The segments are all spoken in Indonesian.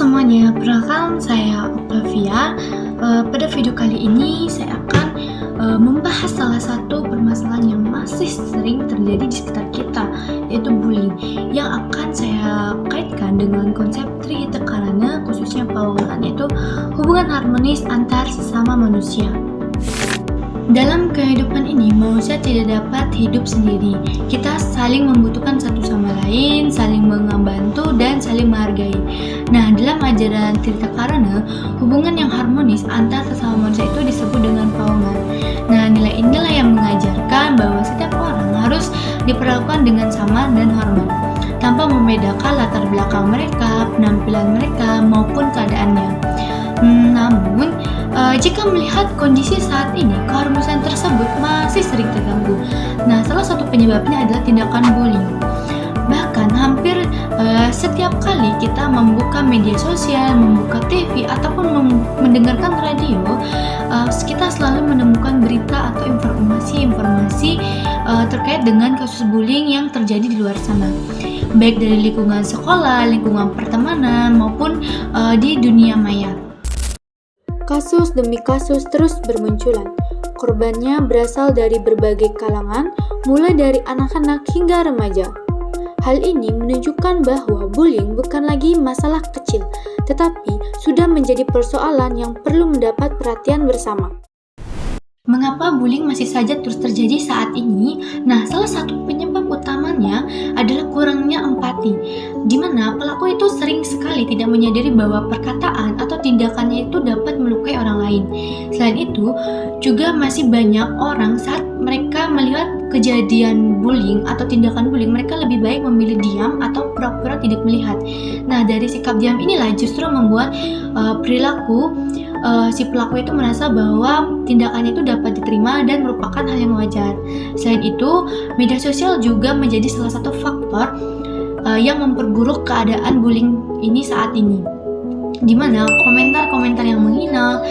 semuanya, perkenalkan saya Octavia. Pada video kali ini saya akan membahas salah satu permasalahan yang masih sering terjadi di sekitar kita, yaitu bullying, yang akan saya kaitkan dengan konsep Trihita-Karana, khususnya Pawangan, yaitu hubungan harmonis antar sesama manusia. Dalam kehidupan ini, manusia tidak dapat hidup sendiri. Kita saling membutuhkan satu sama lain, saling membantu, dan saling menghargai. Nah, dalam ajaran Trihita-Karana, hubungan yang harmonis antar sesama manusia itu disebut dengan Pawangan. Nah, nilai inilah yang mengajarkan bahwa setiap orang harus diperlakukan dengan sama dan hormat, tanpa membedakan latar belakang mereka, penampilan mereka, maupun keadaannya. Namun, jika melihat kondisi saat ini, keharmonisan tersebut masih sering terganggu. Nah, salah satu penyebabnya adalah tindakan bullying. Bahkan hampir setiap kali kita membuka media sosial, membuka TV, ataupun mendengarkan radio, kita selalu menemukan berita atau informasi terkait dengan kasus bullying yang terjadi di luar sana, baik dari lingkungan sekolah, lingkungan pertemanan, maupun di dunia maya. Kasus demi kasus terus bermunculan. Korbannya berasal dari berbagai kalangan, mulai dari anak-anak hingga remaja. Hal ini menunjukkan bahwa bullying bukan lagi masalah kecil, tetapi sudah menjadi persoalan yang perlu mendapat perhatian bersama. Mengapa bullying masih saja terus terjadi saat ini? Nah, salah satu penyebab utamanya adalah kurangnya empati, di mana pelaku itu sering sekali tidak menyadari bahwa perkataan atau tindakannya itu dapat melukai orang lain. Selain itu, juga masih banyak orang saat mereka melihat kejadian bullying atau tindakan bullying, mereka lebih baik memilih diam atau pura-pura tidak melihat. Nah, dari sikap diam inilah justru membuat perilaku si pelaku itu merasa bahwa tindakannya itu dapat diterima dan merupakan hal yang wajar. Selain itu, media sosial juga menjadi salah satu faktor yang memperburuk keadaan bullying ini saat ini, di mana komentar-komentar yang menghina,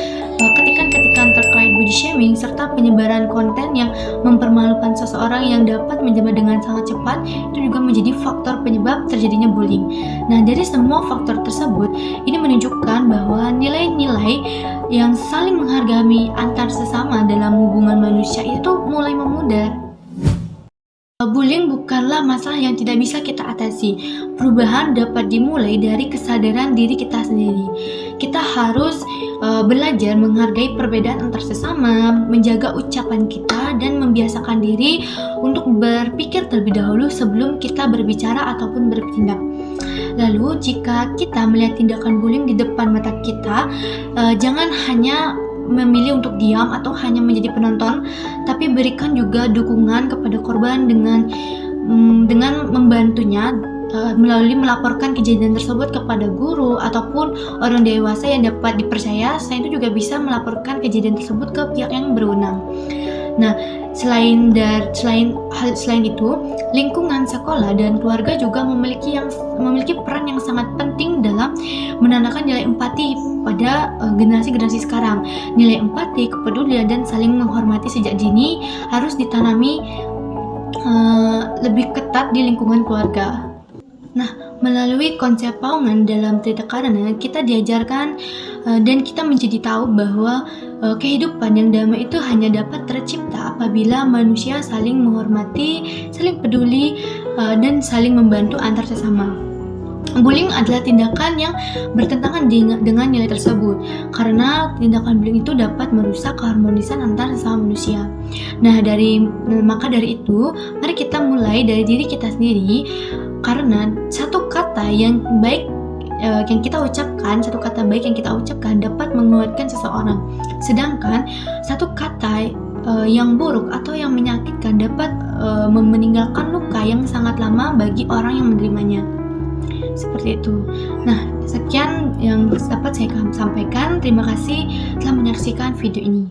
ketikan-ketikan terkait body shaming, serta penyebaran konten yang mempermalukan seseorang yang dapat menyebar dengan sangat cepat, itu juga menjadi faktor penyebab terjadinya bullying. Nah, dari semua faktor tersebut, ini menunjukkan bahwa nilai-nilai yang saling menghargai antar sesama dalam hubungan manusia itu mulai memudar. Bullying bukanlah masalah yang tidak bisa kita atasi. Perubahan dapat dimulai dari kesadaran diri kita sendiri. Kita harus belajar menghargai perbedaan antar sesama, menjaga ucapan kita, dan membiasakan diri untuk berpikir terlebih dahulu sebelum kita berbicara ataupun bertindak. Lalu, jika kita melihat tindakan bullying di depan mata kita, jangan hanya memilih untuk diam atau hanya menjadi penonton, tapi berikan juga dukungan kepada korban dengan membantunya melalui melaporkan kejadian tersebut kepada guru ataupun orang dewasa yang dapat dipercaya. Selain itu juga bisa melaporkan kejadian tersebut ke pihak yang berwenang. Nah, selain itu, lingkungan sekolah dan keluarga juga memiliki peran yang sangat penting dalam menanamkan nilai empati pada generasi sekarang. Nilai empati, kepedulian, dan saling menghormati sejak dini harus ditanami lebih ketat di lingkungan keluarga. Nah, melalui konsep Pawangan dalam Trihita-Karana, kita diajarkan dan kita menjadi tahu bahwa kehidupan yang damai itu hanya dapat tercipta apabila manusia saling menghormati, saling peduli, dan saling membantu antar sesama. Bullying adalah tindakan yang bertentangan dengan nilai tersebut, karena tindakan bullying itu dapat merusak keharmonisan antar sesama manusia. Nah, maka dari itu, mari kita mulai dari diri kita sendiri, karena satu kata baik yang kita ucapkan dapat menguatkan seseorang, sedangkan satu kata yang buruk atau yang menyakitkan dapat meninggalkan luka yang sangat lama bagi orang yang menerimanya. Seperti itu. Nah, sekian yang dapat saya sampaikan. Terima kasih telah menyaksikan video ini.